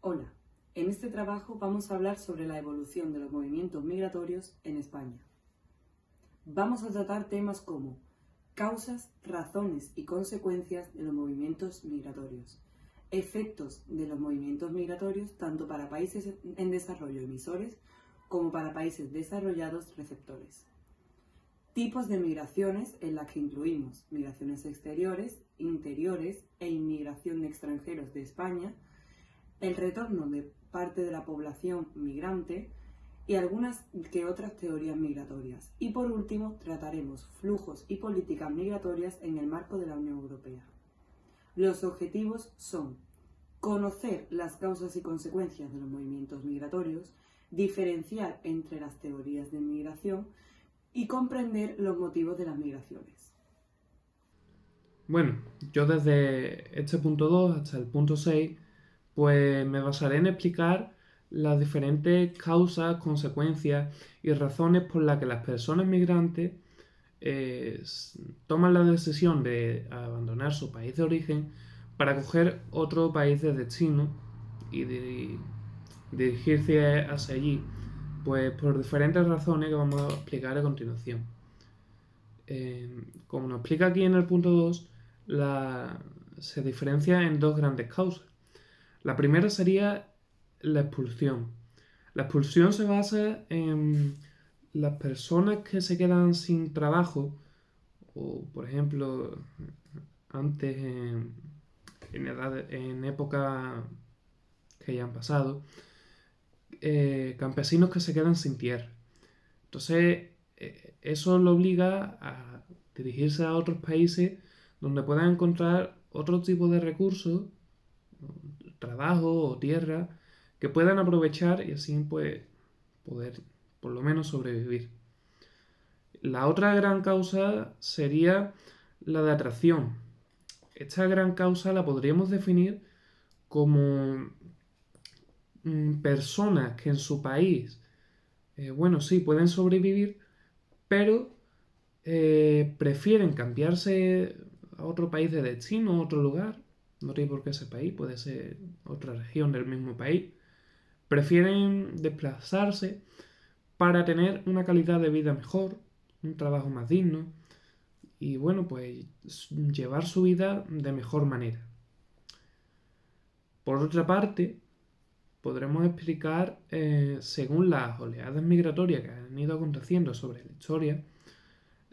Hola, en este trabajo vamos a hablar sobre la evolución de los movimientos migratorios en España. Vamos a tratar temas como causas, razones y consecuencias de los movimientos migratorios, efectos de los movimientos migratorios tanto para países en desarrollo emisores como para países desarrollados receptores, tipos de migraciones en las que incluimos migraciones exteriores, interiores e inmigración de extranjeros de España, el retorno de parte de la población migrante y algunas que otras teorías migratorias. Y por último, trataremos flujos y políticas migratorias en el marco de la Unión Europea. Los objetivos son conocer las causas y consecuencias de los movimientos migratorios, diferenciar entre las teorías de migración y comprender los motivos de las migraciones. Bueno, yo desde este punto 2 hasta el punto 6, pues me basaré en explicar las diferentes causas, consecuencias y razones por las que las personas migrantes toman la decisión de abandonar su país de origen para coger otro país de destino y dirigirse hacia allí, pues por diferentes razones que vamos a explicar a continuación. Como nos explica aquí en el punto 2, se diferencia en dos grandes causas. La primera sería la expulsión. La expulsión se basa en las personas que se quedan sin trabajo, o por ejemplo, antes en épocas que ya han pasado, campesinos que se quedan sin tierra. Entonces, eso lo obliga a dirigirse a otros países donde puedan encontrar otro tipo de recursos, trabajo o tierra, que puedan aprovechar y así pues poder por lo menos sobrevivir. La otra gran causa sería la de atracción. Esta gran causa la podríamos definir como personas que en su país, bueno, sí, pueden sobrevivir, pero prefieren cambiarse a otro país de destino, a otro lugar, no tiene por qué ese país, puede ser otra región del mismo país, prefieren desplazarse para tener una calidad de vida mejor, un trabajo más digno y bueno, pues llevar su vida de mejor manera. Por otra parte, podremos explicar, según las oleadas migratorias que han ido aconteciendo sobre la historia,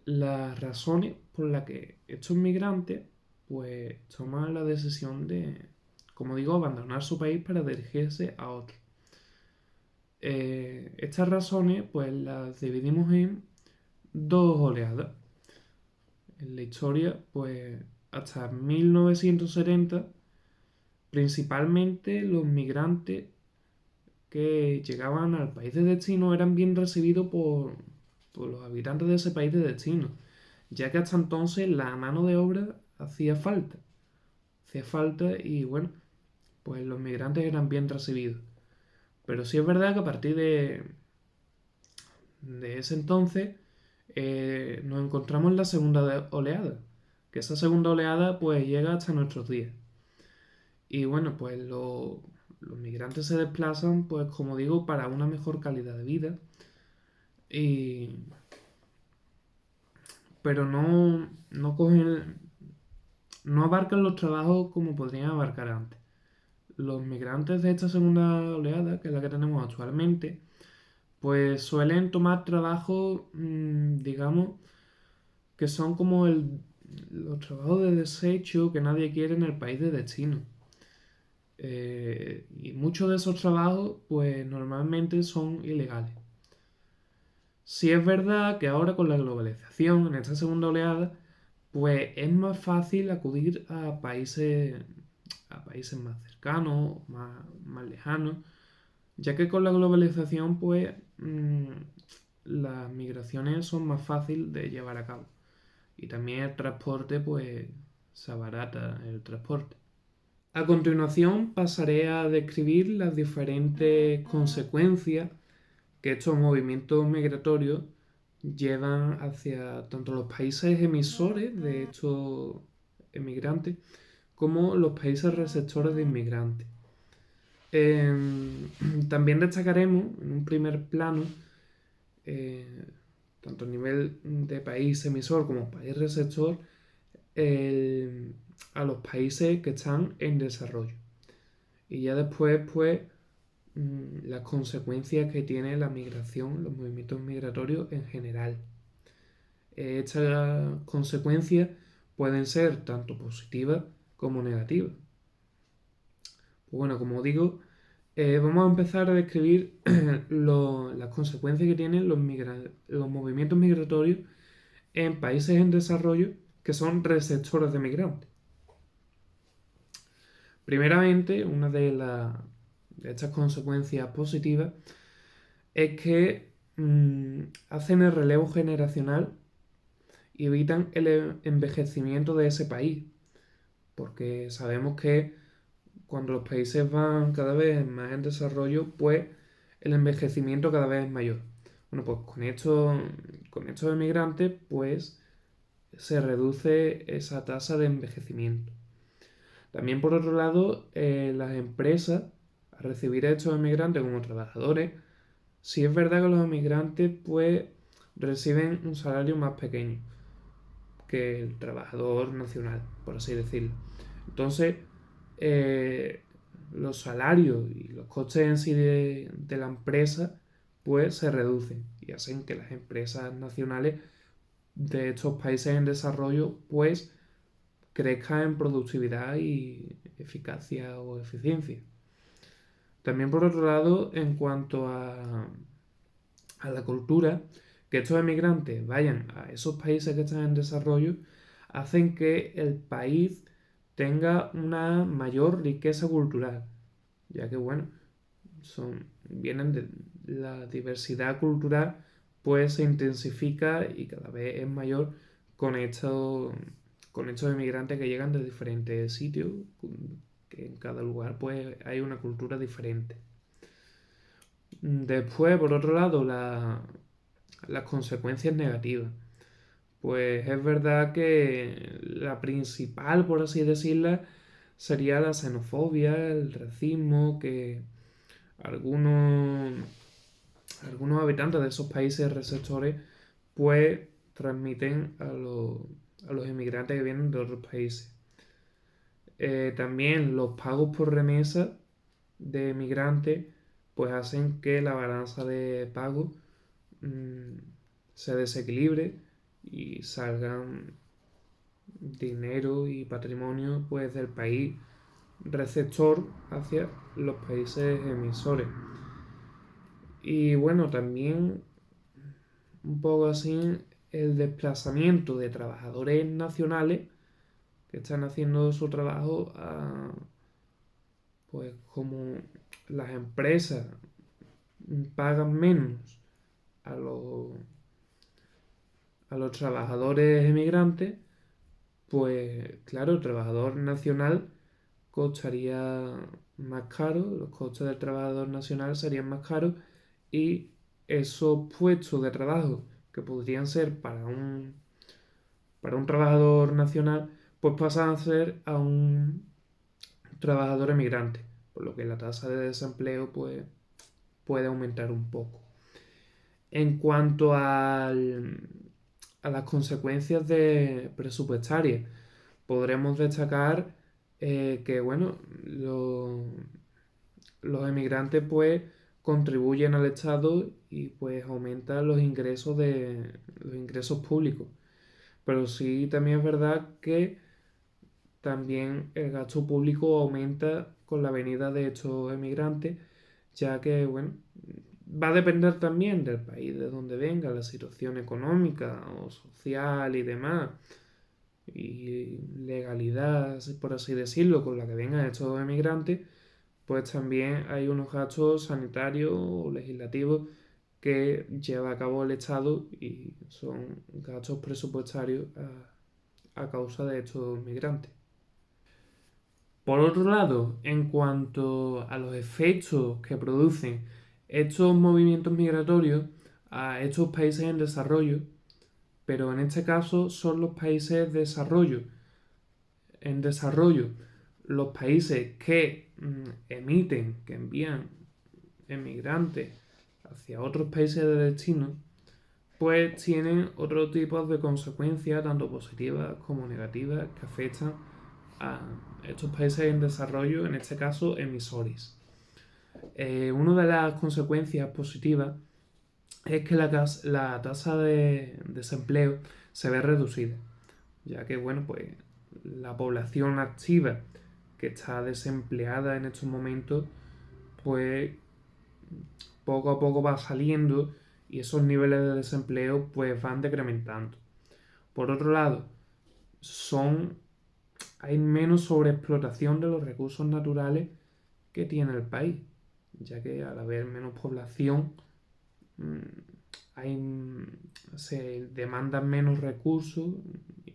las razones por las que estos migrantes pues toman la decisión de, como digo, abandonar su país para dirigirse a otro. Estas razones pues las dividimos en dos oleadas. En la historia, pues hasta 1970, principalmente los migrantes que llegaban al país de destino eran bien recibidos por los habitantes de ese país de destino, ya que hasta entonces la mano de obra hacía falta. Hacía falta y bueno, pues los migrantes eran bien recibidos. Pero sí es verdad que a partir de ese entonces nos encontramos en la segunda oleada, que esa segunda oleada pues llega hasta nuestros días. Y bueno, pues los migrantes se desplazan, pues como digo, para una mejor calidad de vida. Y, pero no cogen, no abarcan los trabajos como podrían abarcar antes. Los migrantes de esta segunda oleada, que es la que tenemos actualmente, pues suelen tomar trabajos, digamos, que son como los trabajos de desecho que nadie quiere en el país de destino. Y muchos de esos trabajos, pues normalmente son ilegales. Sí es verdad que ahora con la globalización, en esta segunda oleada, pues es más fácil acudir a países más cercanos, más lejanos, ya que con la globalización, pues las migraciones son más fáciles de llevar a cabo. Y también el transporte, pues se abarata el transporte. A continuación pasaré a describir las diferentes consecuencias que estos movimientos migratorios llevan hacia tanto los países emisores de estos emigrantes como los países receptores de inmigrantes. También destacaremos en un primer plano, eh, tanto a nivel de país emisor como país receptor, a los países que están en desarrollo. Y ya después, pues, las consecuencias que tiene la migración, los movimientos migratorios en general. Estas consecuencias pueden ser tanto positivas como negativas. Pues bueno, como digo, vamos a empezar a describir las consecuencias que tienen los movimientos migratorios en países en desarrollo que son receptores de migrantes. Primeramente, una de estas consecuencias positivas es que hacen el relevo generacional y evitan el envejecimiento de ese país, porque sabemos que cuando los países van cada vez más en desarrollo, pues el envejecimiento cada vez es mayor. Bueno, pues con estos emigrantes, pues se reduce esa tasa de envejecimiento. También por otro lado, las empresas, al recibir a estos emigrantes como trabajadores, sí es verdad que los emigrantes pues reciben un salario más pequeño que el trabajador nacional, por así decirlo. Entonces, eh, los salarios y los costes en sí de la empresa pues se reducen y hacen que las empresas nacionales de estos países en desarrollo pues crezcan en productividad y eficacia o eficiencia. También por otro lado, en cuanto a la cultura, que estos emigrantes vayan a esos países que están en desarrollo, hacen que el país tenga una mayor riqueza cultural, ya que bueno, vienen de la diversidad cultural, pues se intensifica y cada vez es mayor con estos emigrantes que llegan de diferentes sitios, que en cada lugar pues hay una cultura diferente. Después, por otro lado, las consecuencias negativas. Pues es verdad que la principal, por así decirla, sería la xenofobia, el racismo, que algunos, algunos habitantes de esos países receptores pues transmiten a los inmigrantes que vienen de otros países. También los pagos por remesa de migrantes pues hacen que la balanza de pago mm, se desequilibre y salgan dinero y patrimonio pues del país receptor hacia los países emisores. Y bueno, también un poco así el desplazamiento de trabajadores nacionales que están haciendo su trabajo pues como las empresas pagan menos a a los trabajadores emigrantes, pues claro, el trabajador nacional costaría más caro, los costes del trabajador nacional serían más caros y esos puestos de trabajo que podrían ser para un trabajador nacional, pues pasan a ser a un trabajador emigrante, por lo que la tasa de desempleo pues, puede aumentar un poco. En cuanto a las consecuencias presupuestarias, podremos destacar que bueno, los emigrantes pues contribuyen al Estado y pues aumentan los ingresos públicos. Pero sí también es verdad que también el gasto público aumenta con la venida de estos emigrantes, ya que bueno, va a depender también del país de donde venga, la situación económica o social y demás, y legalidad, por así decirlo, con la que vengan estos emigrantes, pues también hay unos gastos sanitarios o legislativos que lleva a cabo el Estado y son gastos presupuestarios a causa de estos migrantes. Por otro lado, en cuanto a los efectos que producen estos movimientos migratorios a estos países en desarrollo, pero en este caso son los países en desarrollo, los países que emiten, que envían emigrantes hacia otros países de destino, pues tienen otro tipo de consecuencias, tanto positivas como negativas, que afectan a estos países en desarrollo, en este caso emisores. Una de las consecuencias positivas es que la tasa de desempleo se ve reducida, ya que pues la población activa que está desempleada en estos momentos, pues poco a poco va saliendo y esos niveles de desempleo pues van decrementando. Por otro lado, hay menos sobreexplotación de los recursos naturales que tiene el país, ya que al haber menos población se demandan menos recursos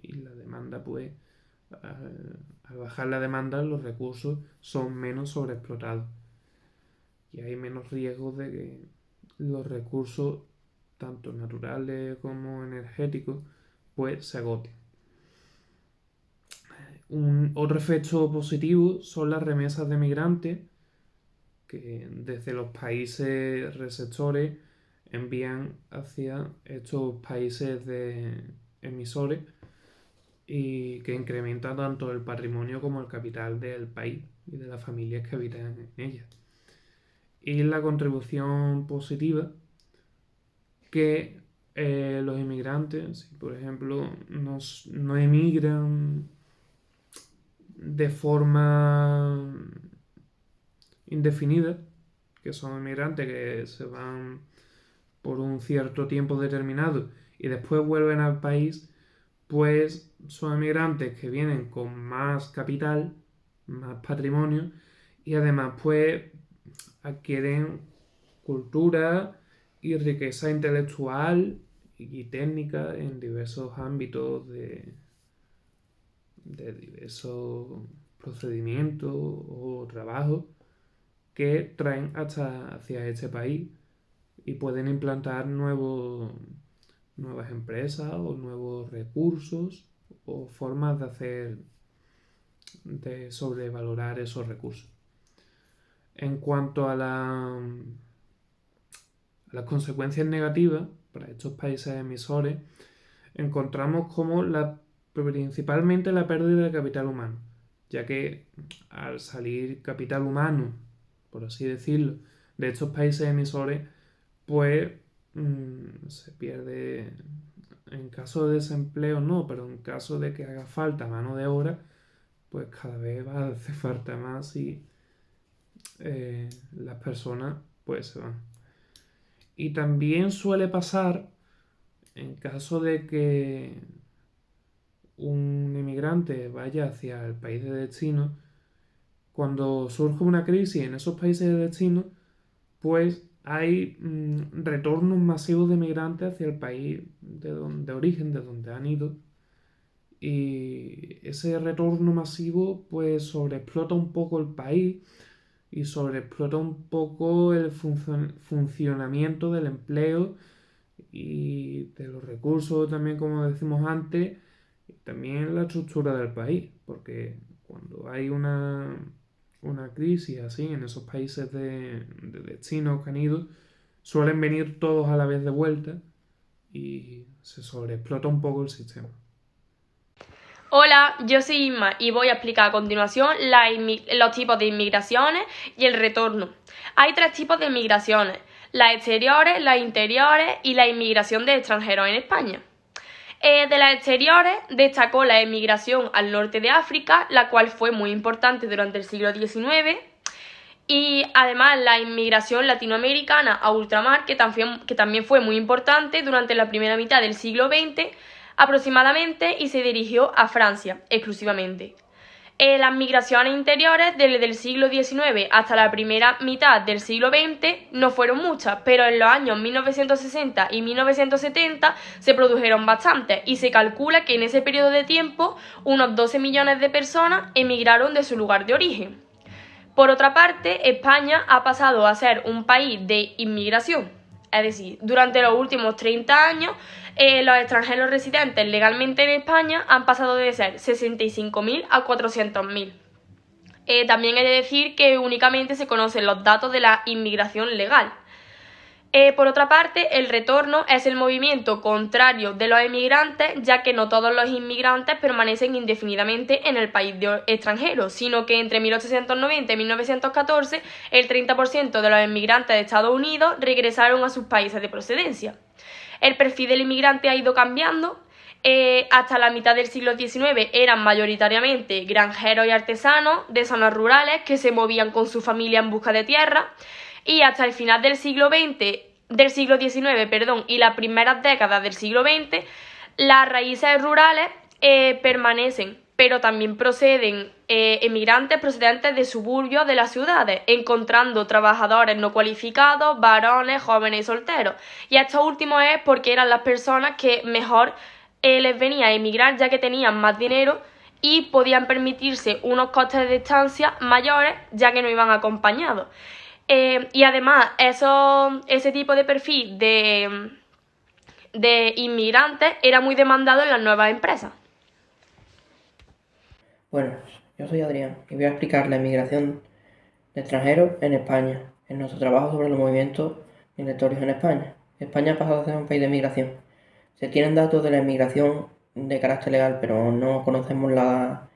y la demanda pues al bajar la demanda los recursos son menos sobreexplotados y hay menos riesgo de que los recursos tanto naturales como energéticos pues se agoten. Otro efecto positivo son las remesas de migrantes que desde los países receptores envían hacia estos países de emisores y que incrementan tanto el patrimonio como el capital del país y de las familias que habitan en ella. Y la contribución positiva que los inmigrantes, si por ejemplo no emigran de forma indefinida, que son inmigrantes que se van por un cierto tiempo determinado y después vuelven al país, pues son inmigrantes que vienen con más capital, más patrimonio y además pues adquieren cultura y riqueza intelectual y técnica en diversos ámbitos de diversos procedimientos o trabajos que traen hacia este país y pueden implantar nuevas empresas o nuevos recursos o formas de sobrevalorar esos recursos. En cuanto a las consecuencias negativas para estos países emisores, encontramos como principalmente la pérdida de capital humano, ya que al salir capital humano, por así decirlo, de estos países emisores, pues se pierde, en caso de desempleo no, pero en caso de que haga falta mano de obra, pues cada vez va a hacer falta más y las personas pues se van. Y también suele pasar, en caso de que un inmigrante vaya hacia el país de destino, cuando surge una crisis en esos países de destino, pues hay retornos masivos de migrantes hacia el país de origen, de donde han ido, y ese retorno masivo pues sobreexplota un poco el país y sobreexplota un poco el funcionamiento del empleo y de los recursos también, como decimos antes, y también la estructura del país, porque cuando hay una crisis así en esos países de destino que han ido, suelen venir todos a la vez de vuelta y se sobreexplota un poco el sistema. Hola, yo soy Inma y voy a explicar a continuación los tipos de inmigraciones y el retorno. Hay 3 tipos de inmigraciones: las exteriores, las interiores y la inmigración de extranjeros en España. De las exteriores destacó la emigración al norte de África, la cual fue muy importante durante el siglo XIX, y además la inmigración latinoamericana a ultramar, que también fue muy importante durante la primera mitad del siglo XX aproximadamente y se dirigió a Francia exclusivamente. Las migraciones interiores desde el siglo XIX hasta la primera mitad del siglo XX no fueron muchas, pero en los años 1960 y 1970 se produjeron bastantes y se calcula que en ese periodo de tiempo unos 12 millones de personas emigraron de su lugar de origen. Por otra parte, España ha pasado a ser un país de inmigración, es decir, durante los últimos 30 años los extranjeros residentes legalmente en España han pasado de ser 65.000 a 400.000. También he de decir que únicamente se conocen los datos de la inmigración legal. Por otra parte, el retorno es el movimiento contrario de los emigrantes, ya que no todos los inmigrantes permanecen indefinidamente en el país extranjero, sino que entre 1890 y 1914 el 30% de los emigrantes de Estados Unidos regresaron a sus países de procedencia. El perfil del inmigrante ha ido cambiando. Hasta la mitad del siglo XIX eran mayoritariamente granjeros y artesanos de zonas rurales que se movían con su familia en busca de tierra, y hasta el final del siglo XIX, y las primeras décadas del siglo XX, las raíces rurales permanecen, pero también proceden emigrantes procedentes de suburbios de las ciudades, encontrando trabajadores no cualificados, varones, jóvenes y solteros. Y esto último es porque eran las personas que mejor les venía a emigrar, ya que tenían más dinero y podían permitirse unos costes de estancia mayores, ya que no iban acompañados. Y además, ese tipo de perfil de inmigrantes era muy demandado en las nuevas empresas. Bueno, yo soy Adrián y voy a explicar la inmigración de extranjeros en España, en nuestro trabajo sobre los movimientos migratorios en España. España ha pasado a ser un país de migración. Se tienen datos de la inmigración de carácter legal, pero no conocemos la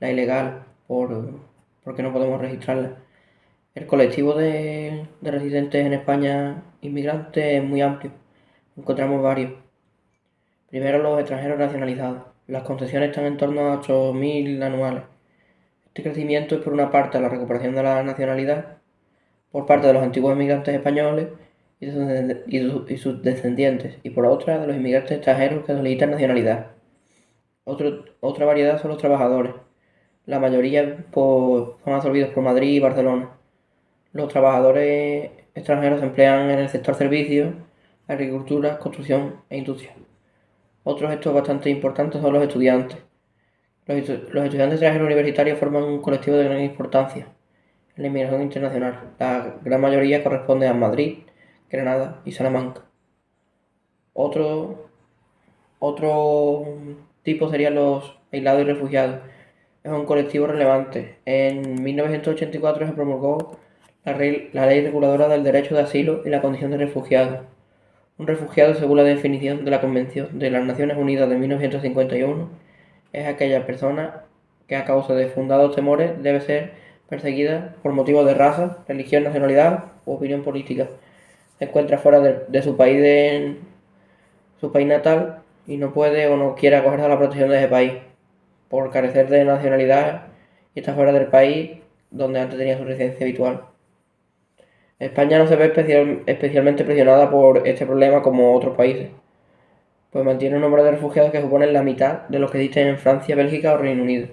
ilegal porque no podemos registrarla. El colectivo de residentes en España inmigrantes es muy amplio. Encontramos varios. Primero, los extranjeros nacionalizados. Las concesiones están en torno a 8.000 anuales. Este crecimiento es por una parte la recuperación de la nacionalidad por parte de los antiguos inmigrantes españoles y sus descendientes, y por otra de los inmigrantes extranjeros que solicitan nacionalidad. Otra variedad son los trabajadores. La mayoría son absorbidos por Madrid y Barcelona. Los trabajadores extranjeros se emplean en el sector servicios, agricultura, construcción e industria. Otros gestos bastante importantes son los estudiantes. Los estudiantes extranjeros universitarios forman un colectivo de gran importancia en la inmigración internacional. La gran mayoría corresponde a Madrid, Granada y Salamanca. Otro tipo serían los aislados y refugiados. Es un colectivo relevante. En 1984 se promulgó la ley reguladora del derecho de asilo y la condición de refugiado. Un refugiado, según la definición de la Convención de las Naciones Unidas de 1951, es aquella persona que a causa de fundados temores debe ser perseguida por motivos de raza, religión, nacionalidad u opinión política. Se encuentra fuera de su país natal y no puede o no quiere acogerse a la protección de ese país por carecer de nacionalidad y está fuera del país donde antes tenía su residencia habitual. España no se ve especialmente presionada por este problema como otros países, pues mantiene un número de refugiados que suponen la mitad de los que existen en Francia, Bélgica o Reino Unido.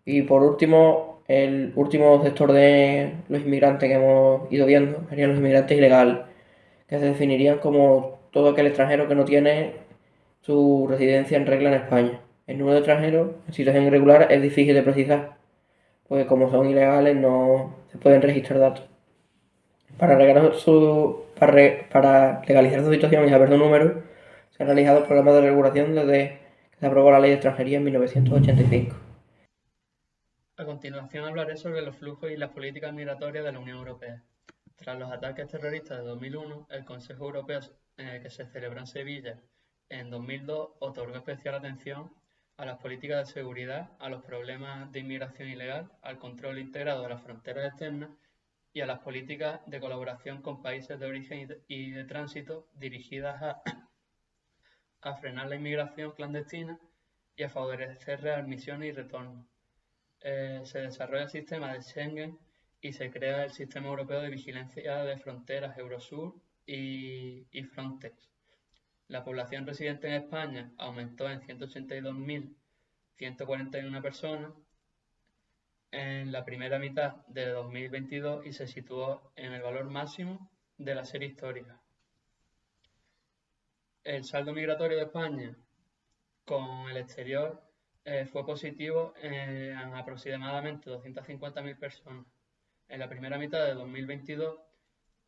Y por último, el último sector de los inmigrantes que hemos ido viendo serían los inmigrantes ilegales, que se definirían como todo aquel extranjero que no tiene su residencia en regla en España. El número de extranjeros en situación irregular es difícil de precisar, pues como son ilegales no se pueden registrar datos. Para legalizar su situación y saber su número, se han realizado programas de regulación desde que se aprobó la Ley de Extranjería en 1985. A continuación hablaré sobre los flujos y las políticas migratorias de la Unión Europea. Tras los ataques terroristas de 2001, el Consejo Europeo que se celebró en Sevilla en 2002 otorgó especial atención a las políticas de seguridad, a los problemas de inmigración ilegal, al control integrado de las fronteras externas y a las políticas de colaboración con países de origen y de tránsito dirigidas a frenar la inmigración clandestina y a favorecer readmisiones y retornos. Se desarrolla el sistema de Schengen y se crea el Sistema Europeo de Vigilancia de Fronteras Eurosur y Frontex. La población residente en España aumentó en 182.141 personas en la primera mitad de 2022 y se situó en el valor máximo de la serie histórica. El saldo migratorio de España con el exterior fue positivo en aproximadamente 250.000 personas. En la primera mitad de 2022,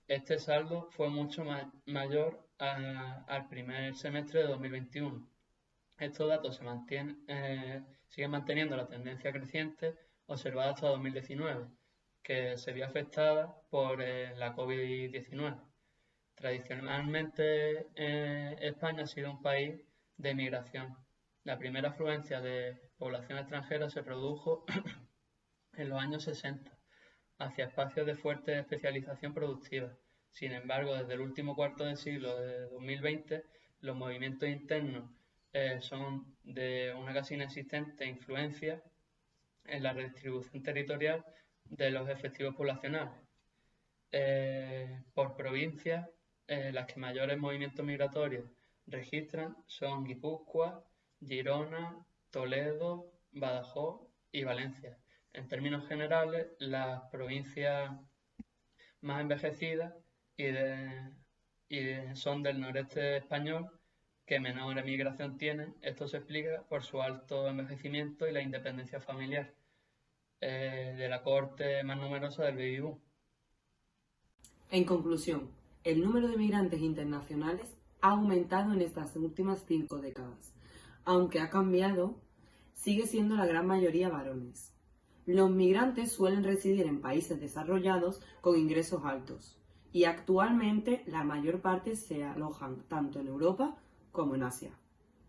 este saldo fue mucho mayor al primer semestre de 2021. Estos datos siguen manteniendo la tendencia creciente observada hasta 2019, que se vio afectada por la COVID-19. Tradicionalmente, España ha sido un país de migración. La primera afluencia de población extranjera se produjo en los años 60, hacia espacios de fuerte especialización productiva. Sin embargo, desde el último cuarto de siglo de 2020, los movimientos internos son de una casi inexistente influencia en la redistribución territorial de los efectivos poblacionales. Por provincias, las que mayores movimientos migratorios registran son Guipúzcoa, Girona, Toledo, Badajoz y Valencia. En términos generales, las provincias más envejecidas son del noreste español, que menor emigración tienen. Esto se explica por su alto envejecimiento y la independencia familiar de la cohorte más numerosa del baby boom. En conclusión, el número de migrantes internacionales ha aumentado en estas últimas 5 décadas. Aunque ha cambiado, sigue siendo la gran mayoría varones. Los migrantes suelen residir en países desarrollados con ingresos altos y actualmente la mayor parte se alojan tanto en Europa como en Asia.